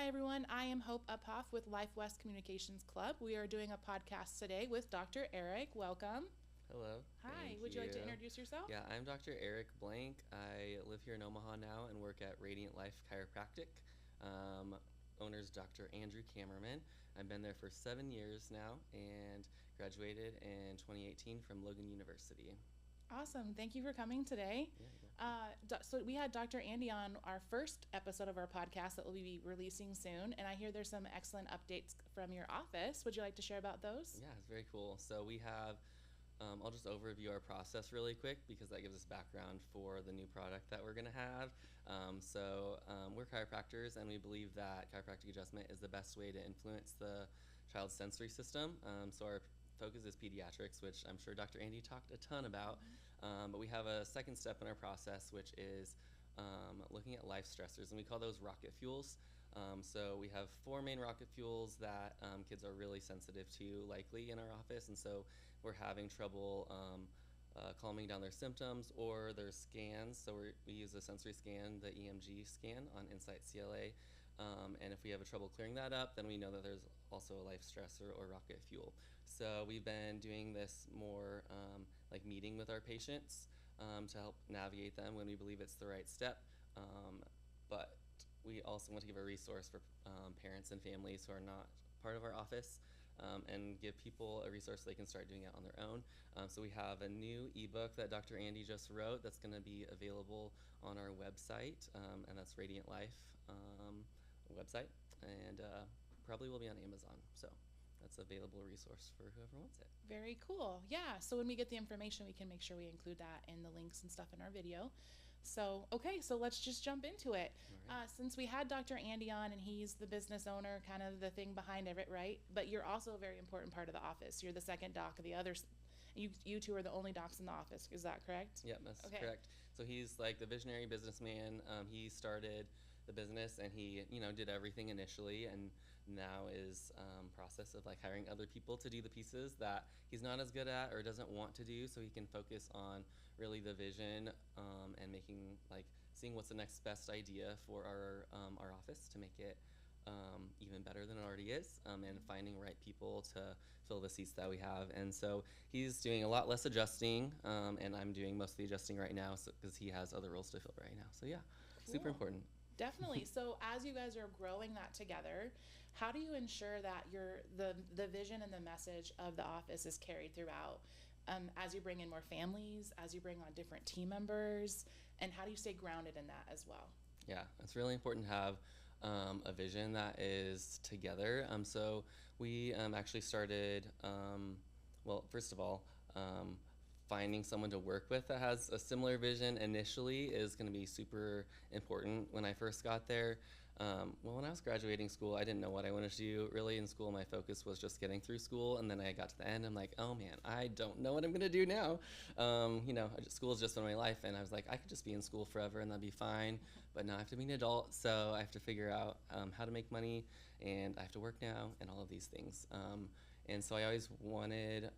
Hi, everyone. I am Hope Uphoff with Life West Communications Club. We are doing a podcast today with Dr. Eric. Welcome. Hello. Hi. Thank Would you like to you. introduce yourself? Yeah, I'm Dr. Eric Blank. I live here in Omaha now and work at Radiant Life Chiropractic. Owner's Dr. Andrew Kammerman. I've been there for 7 years now and graduated in 2018 from Logan University. Awesome. Thank you for coming today. So we had Dr. Andy on our first episode of our podcast that we'll be releasing soon, and I hear there's some excellent updates from your office. Would you like to share about those? Yeah, it's very cool. So we have I'll just overview our process really quick because that gives us background for the new product that we're going to have. We're chiropractors, and we believe that chiropractic adjustment is the best way to influence the child's sensory system. So our focus is pediatrics, which I'm sure Dr. Andy talked a ton about. But we have a second step in our process, which is looking at life stressors, and we call those rocket fuels. So we have 4 main rocket fuels that kids are really sensitive to, likely in our office, and so we're having trouble calming down their symptoms or their scans. So we use a sensory scan, the EMG scan on Insight CLA, and if we have a trouble clearing that up, then we know that there's also a life stressor or rocket fuel. So we've been doing this more like meeting with our patients to help navigate them when we believe it's the right step. But we also want to give a resource for parents and families who are not part of our office, and give people a resource so they can start doing it on their own. So we have a new eBook that Dr. Andy just wrote that's going to be available on our website, and that's Radiant Life website, and probably will be on Amazon. So that's an available resource for whoever wants it. Very cool. Yeah. So when we get the information, we can make sure we include that in the links and stuff in our video. So let's just jump into it. All right. Since we had Dr. Andy on, and he's the business owner, kind of the thing behind it, right? But you're also a very important part of the office. You're the second doc of the others. You two are the only docs in the office. Is that correct? Yep, that's Okay. correct. So he's like the visionary businessman. He started the business, and he did everything initially, and now is process of like hiring other people to do the pieces that he's not as good at or doesn't want to do, so he can focus on really the vision, and making, like, seeing what's the next best idea for our office to make it even better than it already is, and finding right people to fill the seats that we have. And so he's doing a lot less adjusting, and I'm doing most of the adjusting right now because he has other roles to fill right now. So yeah, super Cool. important. Definitely. So as you guys are growing that together, how do you ensure that the vision and the message of the office is carried throughout, as you bring in more families, as you bring on different team members, and how do you stay grounded in that as well? Yeah, it's really important to have a vision that is together. So we actually started, well, first of all, finding someone to work with that has a similar vision initially is going to be super important. When I first got there, when I was graduating school, I didn't know what I wanted to do really in school. My focus was just getting through school, and then I got to the end, I'm like, oh man, I don't know what I'm going to do now. School is just been my life, and I was like, I could just be in school forever and that'd be fine, but now I have to be an adult, so I have to figure out how to make money, and I have to work now, and all of these things. And so I always wanted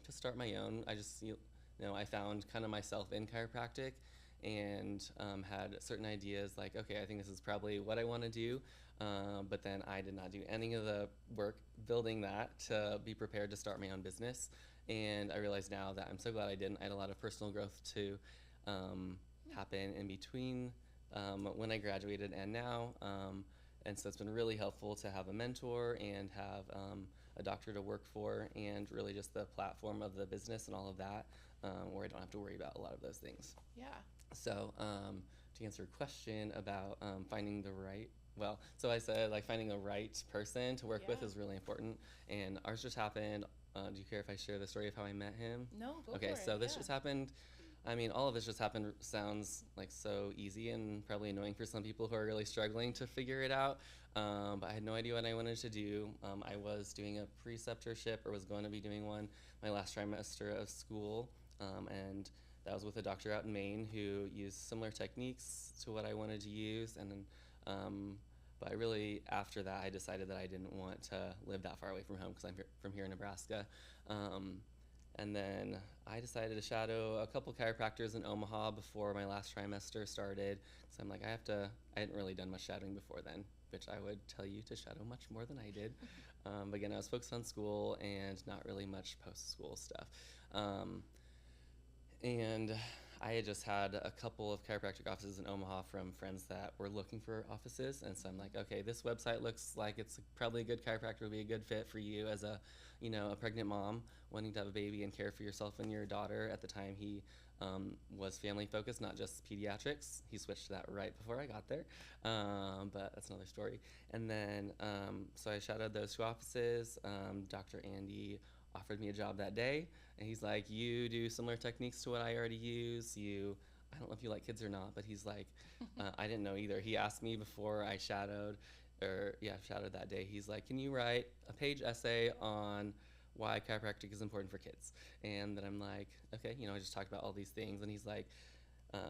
to start my own. I found kind of myself in chiropractic, and had certain ideas like, okay, I think this is probably what I want to do, but then I did not do any of the work building that to be prepared to start my own business. And I realize now that I'm so glad I didn't. I had a lot of personal growth to happen in between when I graduated and now. And so it's been really helpful to have a mentor and have a doctor to work for, and really just the platform of the business and all of that, where I don't have to worry about a lot of those things. Yeah. So to answer your question about finding the right, so I said, like, finding the right person to work with Yeah. is really important, and ours just happened. Do you care if I share the story of how I met him? No, go Okay, for it. so this Yeah. just happened. I mean, all of this just happened sounds like so easy and probably annoying for some people who are really struggling to figure it out. But I had no idea what I wanted to do. I was doing a preceptorship, or was going to be doing one, my last trimester of school, and that was with a doctor out in Maine who used similar techniques to what I wanted to use. And but I really, after that, I decided that I didn't want to live that far away from home because I'm from here in Nebraska. And then I decided to shadow a couple chiropractors in Omaha before my last trimester started. So I'm like, I hadn't really done much shadowing before then. which I would tell you to shadow much more than I did. But again, I was focused on school and not really much post-school stuff. And I had just had a couple of chiropractic offices in Omaha from friends that were looking for offices. And so I'm like, okay, this website looks like it's probably a good chiropractor would be a good fit for you as a, a pregnant mom wanting to have a baby and care for yourself and your daughter. At the time, he was family focused, not just pediatrics. He switched to that right before I got there, but that's another story. And then, so I shadowed those two offices. Dr. Andy offered me a job that day, and he's like, you do similar techniques to what I already use. I don't know if you like kids or not, but he's like, I didn't know either. He asked me before I shadowed that day. He's like, can you write a page essay on why chiropractic is important for kids? And then I'm like, okay, I just talked about all these things. And he's like,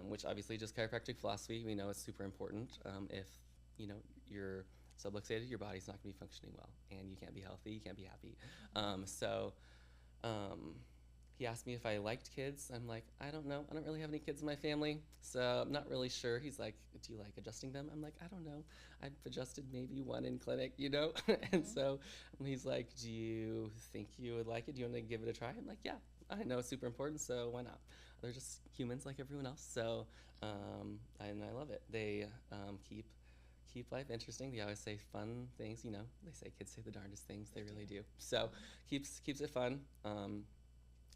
which obviously just chiropractic philosophy, we know it's super important. If, you're subluxated, your body's not gonna be functioning well, and you can't be healthy, you can't be happy. He asked me if I liked kids. I'm like, I don't know. I don't really have any kids in my family, so I'm not really sure. He's like, do you like adjusting them? I'm like, I don't know. I've adjusted maybe one in clinic, And so he's like, do you think you would like it? Do you want to give it a try? I'm like, yeah, I know it's super important, so why not? They're just humans like everyone else, so and I love it. They keep life interesting. They always say fun things, They say kids say the darndest things. They really do. So keeps it fun.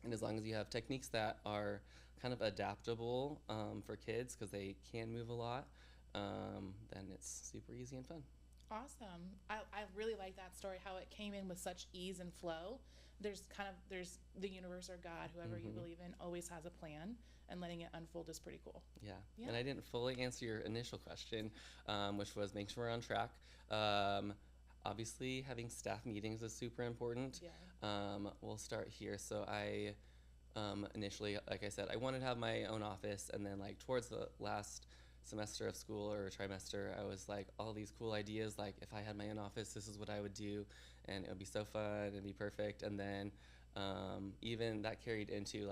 And as long as you have techniques that are kind of adaptable for kids, because they can move a lot, then it's super easy and fun. Awesome. I really like that story, how it came in with such ease and flow. There's the universe or God, whoever you believe in, always has a plan, and letting it unfold is pretty cool. Yeah. And I didn't fully answer your initial question, which was making sure we're on track. Obviously, having staff meetings is super important. Yeah. We'll start here. So I initially, like I said, I wanted to have my own office, and then towards the last semester of school or trimester, I was like, all these cool ideas, like if I had my own office, this is what I would do, and it would be so fun, it'd be perfect. And then even that carried into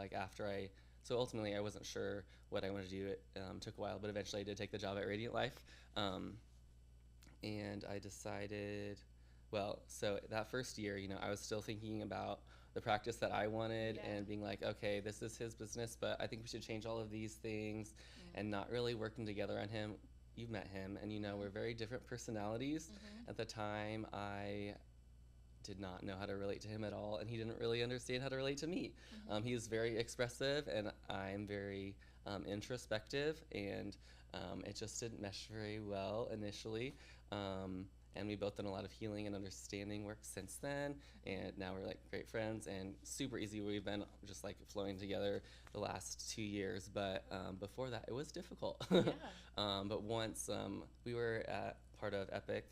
so ultimately I wasn't sure what I wanted to do. It took a while, but eventually I did take the job at Radiant Life. And I decided, so that first year, I was still thinking about the practice that I wanted and being like, okay, this is his business, but I think we should change all of these things and not really working together on him. You've met him, and we're very different personalities. At the time, I did not know how to relate to him at all, and he didn't really understand how to relate to me. He is very expressive, and I'm very introspective, and it just didn't mesh very well initially. And we've both done a lot of healing and understanding work since then, and now we're great friends and super easy. We've been just flowing together the last 2 years, but before that it was difficult. But once we were at part of Epic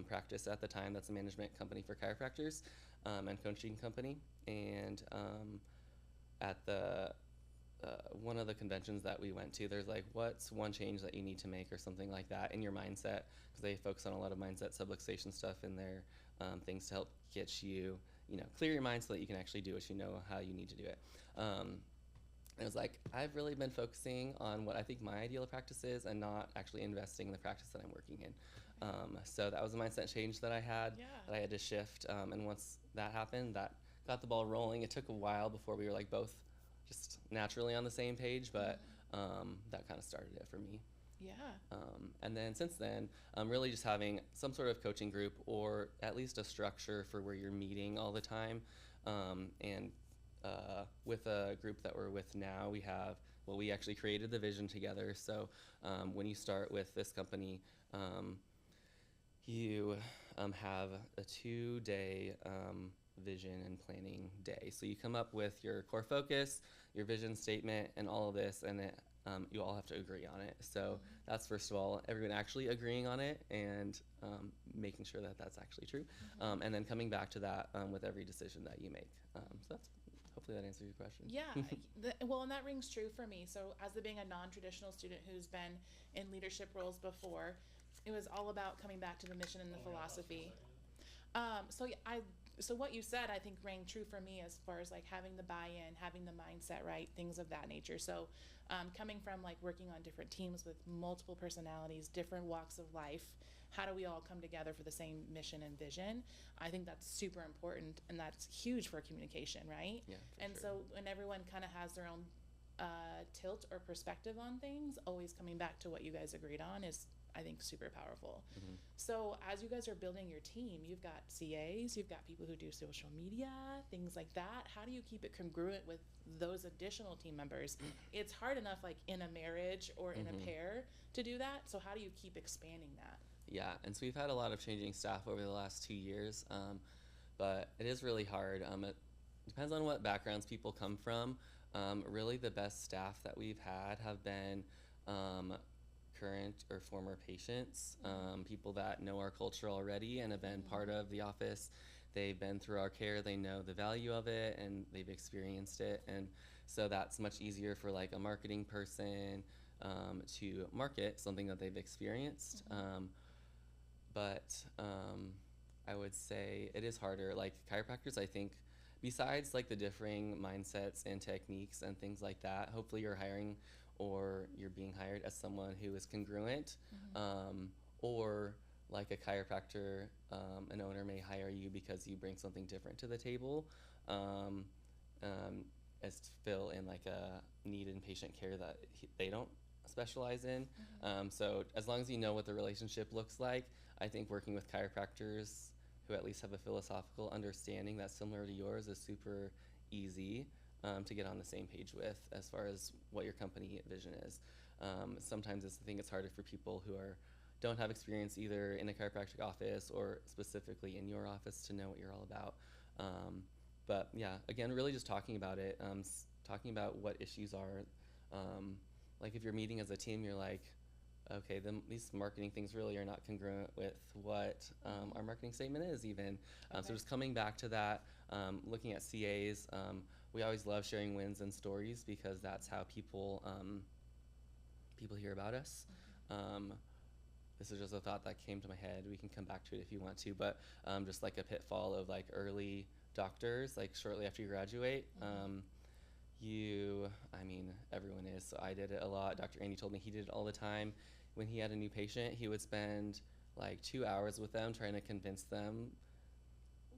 Practice at the time. That's a management company for chiropractors and coaching company, and at the one of the conventions that we went to, there's what's one change that you need to make or something like that in your mindset, because they focus on a lot of mindset subluxation stuff in their things to help get you, clear your mind so that you can actually do it, how you need to do it. And it was I've really been focusing on what I think my ideal practice is and not actually investing in the practice that I'm working in. So that was a mindset change that I had, that I had to shift. And once that happened, that got the ball rolling. It took a while before we were both just naturally on the same page, but that kind of started it for me. And then since then, really just having some sort of coaching group or at least a structure for where you're meeting all the time. And with a group that we're with now, we actually created the vision together. So when you start with this company, you have a 2-day vision and planning day. So you come up with your core focus, your vision statement, and all of this, and you all have to agree on it. So that's, first of all, everyone actually agreeing on it and making sure that that's actually true. And then coming back to that with every decision that you make. So hopefully that answers your question. Well, and that rings true for me. So as being a non-traditional student who's been in leadership roles before, it was all about coming back to the mission and the philosophy. So So what you said, I think, rang true for me as far as like having the buy-in, having the mindset right, things of that nature. So coming from like working on different teams with multiple personalities, different walks of life, how do we all come together for the same mission and vision? I think that's super important, and that's huge for communication, right? Yeah, And sure. so when everyone kind of has their own tilt or perspective on things, always coming back to what you guys agreed on is, I think, super powerful. Mm-hmm. So as you guys are building your team, you've got CAs, you've got people who do social media, things like that. How do you keep it congruent with those additional team members? It's hard enough like in a marriage or in a pair to do that. So how do you keep expanding that? Yeah, and so we've had a lot of changing staff over the last 2 years, but it is really hard. It depends on what backgrounds people come from. Really, the best staff that we've had have been current or former patients, people that know our culture already and have been part of the office. They've been through our care, they know the value of it, and they've experienced it. And so that's much easier for like a marketing person to market something that they've experienced. But I would say it is harder. Like chiropractors, I think, besides like the differing mindsets and techniques and things like that, hopefully you're hiring or you're being hired as someone who is congruent, or like a chiropractor, an owner may hire you because you bring something different to the table, as to fill in like a need in patient care that they don't specialize in. So as long as you know what the relationship looks like, I think working with chiropractors who at least have a philosophical understanding that's similar to yours is super easy to get on the same page with as far as what your company vision is. Sometimes I think it's harder for people who don't have experience either in a chiropractic office or specifically in your office to know what you're all about. But yeah, again, really just talking about it, talking about what issues are. Like if you're meeting as a team, you're like, okay, these marketing things really are not congruent with what our marketing statement is even. So just coming back to that, looking at CAs, we always love sharing wins and stories because that's how people hear about us. This is just a thought that came to my head. We can come back to it if you want to, but just like a pitfall of like early doctors, like shortly after you graduate, everyone is, so I did it a lot. Dr. Andy told me he did it all the time. When he had a new patient, he would spend like 2 hours with them trying to convince them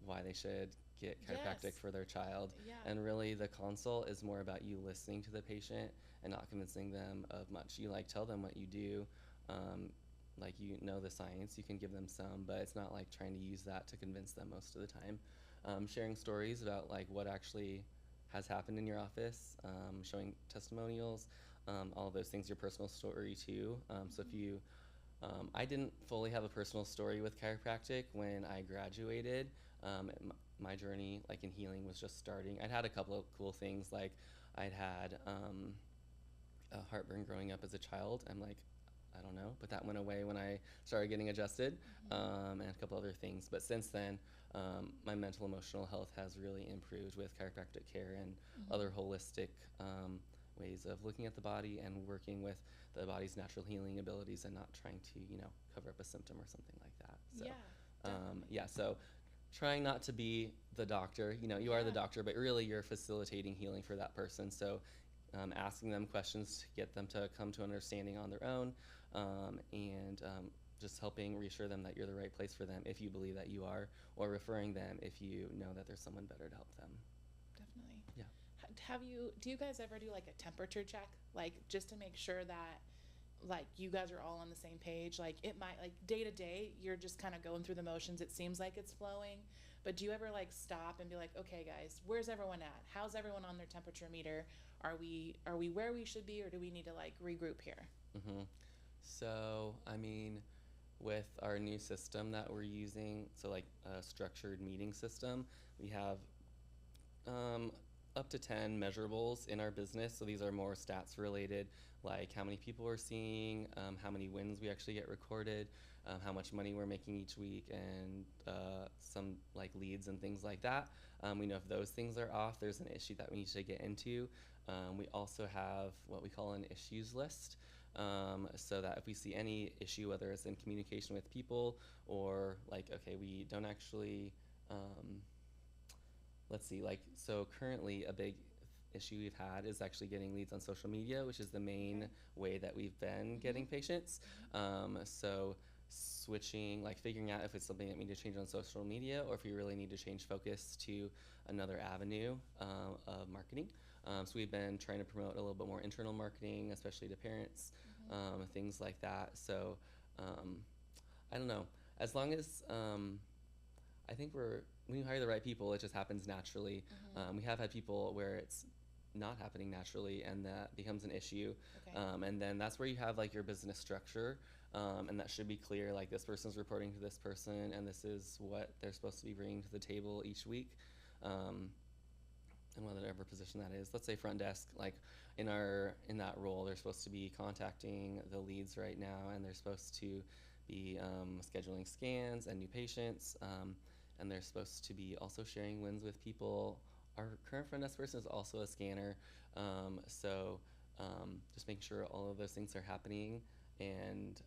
why they should get chiropractic for their child. And really the consult is more about you listening to the patient and not convincing them of much. You like tell them what you do, like you know the science, you can give them some, but it's not like trying to use that to convince them most of the time. Sharing stories about like what actually has happened in your office, showing testimonials, all of those things, your personal story too. So if you, I didn't fully have a personal story with chiropractic when I graduated. My journey like in healing was just starting. I'd had a couple of cool things, like I'd had a heartburn growing up as a child. I'm like, I don't know, but that went away when I started getting adjusted, and a couple other things. But since then, my mental emotional health has really improved with chiropractic care and other holistic ways of looking at the body and working with the body's natural healing abilities and not trying to, cover up a symptom or something like that. So, so trying not to be the doctor, you are the doctor, but really you're facilitating healing for that person. So asking them questions to get them to come to understanding on their own, and just helping reassure them that you're the right place for them if you believe that you are, or referring them if you know that there's someone better to help them. Definitely. Yeah. Do you guys ever do like a temperature check, like just to make sure that like you guys are all on the same page? Like it might, like day to day you're just kind of going through the motions, it seems like it's flowing, but do you ever like stop and be like, okay guys, where's everyone at? How's everyone on their temperature meter? Are we where we should be, or do we need to like regroup here? So with our new system that we're using, so like a structured meeting system, we have up to 10 measurables in our business. So these are more stats related, like how many people we're seeing, how many wins we actually get recorded, how much money we're making each week, and some like leads and things like that. We know if those things are off, there's an issue that we need to get into. We also have what we call an issues list, so that if we see any issue, whether it's in communication with people or like, okay, we don't actually let's see, like, so currently a big issue we've had is actually getting leads on social media, which is the main way that we've been getting patients. So switching, like figuring out if it's something that we need to change on social media or if we really need to change focus to another avenue of marketing. So we've been trying to promote a little bit more internal marketing, especially to parents, things like that. So I don't know. As long as I think when you hire the right people, it just happens naturally. We have had people where it's not happening naturally, and that becomes an issue. And then that's where you have like your business structure, and that should be clear. Like this person's reporting to this person, and this is what they're supposed to be bringing to the table each week. And whatever position that is, let's say front desk, like in that role, they're supposed to be contacting the leads right now, and they're supposed to be scheduling scans and new patients, and they're supposed to be also sharing wins with people. Our current front desk person is also a scanner, so just making sure all of those things are happening. And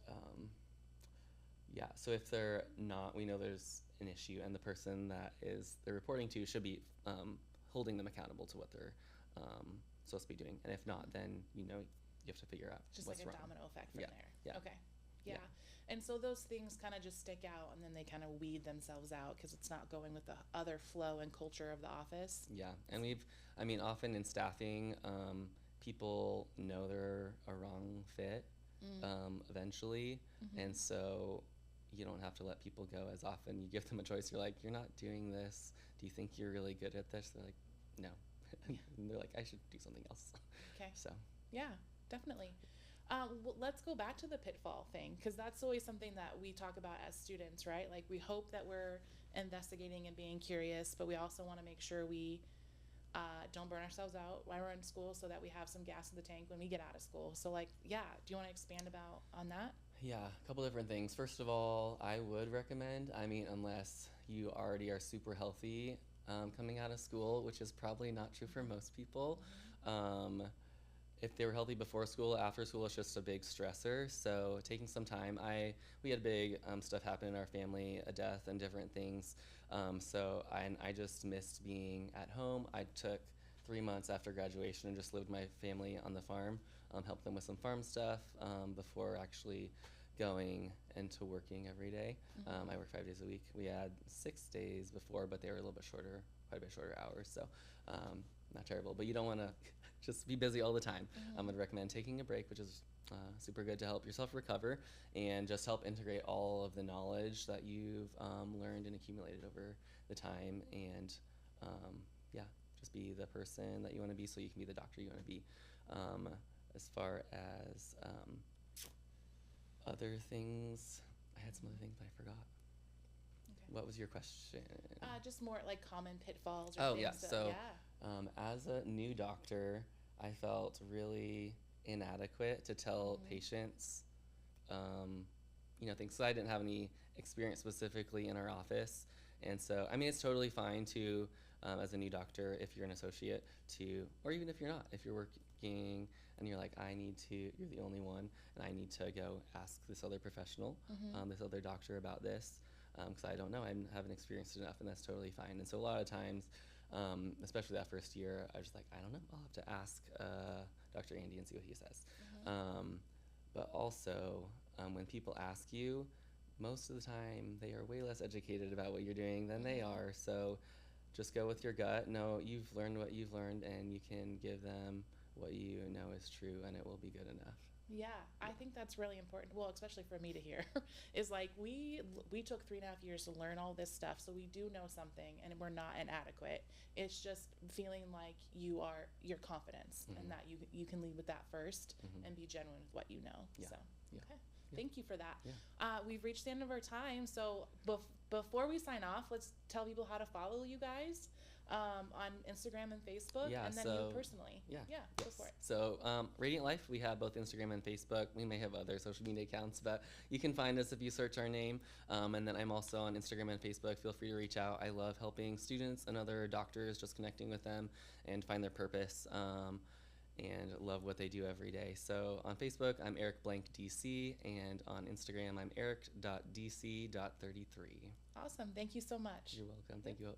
yeah, so if they're not, we know there's an issue, and the person that they're reporting to should be holding them accountable to what they're supposed to be doing. And if not, then you have to figure out just what's like a wrong. domino effect from there. Yeah. Okay. Yeah. And so those things kind of just stick out, and then they kind of weed themselves out because it's not going with the other flow and culture of the office. Yeah, and often in staffing, people know they're a wrong fit eventually, and so you don't have to let people go as often. You give them a choice. You're like, you're not doing this. Do you think you're really good at this? They're like, no. And they're like, I should do something else. Okay. So. Yeah, definitely. Well, let's go back to the pitfall thing, because that's always something that we talk about as students, right? Like we hope that we're investigating and being curious, but we also want to make sure we don't burn ourselves out while we're in school, so that we have some gas in the tank when we get out of school. So like, yeah, do you want to expand on that? Yeah, a couple different things. First of all, I would recommend, unless you already are super healthy coming out of school, which is probably not true for most people. If they were healthy before school, after school it's just a big stressor. So taking some time, we had big stuff happen in our family, a death and different things. So I just missed being at home. I took 3 months after graduation and just lived with my family on the farm, helped them with some farm stuff before actually going into working every day. I work 5 days a week. We had 6 days before, but they were a little bit shorter, quite a bit shorter hours. So not terrible, but you don't want to just be busy all the time. I would recommend taking a break, which is super good to help yourself recover and just help integrate all of the knowledge that you've learned and accumulated over the time, and just be the person that you want to be so you can be the doctor you want to be. As far as other things, I had some other things, but I forgot. Okay. What was your question? Just more like common pitfalls or things. Oh, yeah. So as a new doctor, I felt really inadequate to tell patients, things. So I didn't have any experience specifically in our office. And so, it's totally fine to, as a new doctor, if you're an associate, or even if you're not, if you're working and you're like, you're the only one, and I need to go ask this other professional, this other doctor about this, because I don't know, I haven't experienced it enough, and that's totally fine. And so a lot of times, especially that first year, I was just like, I don't know, I'll have to ask Dr. Andy and see what he says. But also, when people ask you, most of the time, they are way less educated about what you're doing than they are. So just go with your gut. Know you've learned what you've learned, and you can give them what you know is true, and it will be good enough. Yeah, I think that's really important. Well, especially for me to hear, is like we took 3.5 years to learn all this stuff, so we do know something, and we're not inadequate. It's just feeling like your confidence, and that you can lead with that first, and be genuine with what you know. Yeah. So, yeah. Okay, thank you for that. Yeah. We've reached the end of our time, so before we sign off, let's tell people how to follow you guys. On Instagram and Facebook, and then you personally. Go for it. So Radiant Life, we have both Instagram and Facebook. We may have other social media accounts, but you can find us if you search our name. And then I'm also on Instagram and Facebook. Feel free to reach out. I love helping students and other doctors, just connecting with them and find their purpose, and love what they do every day. So on Facebook, I'm Eric Blank DC, and on Instagram, I'm eric.dc.33. Awesome. Thank you so much. You're welcome. Thank you.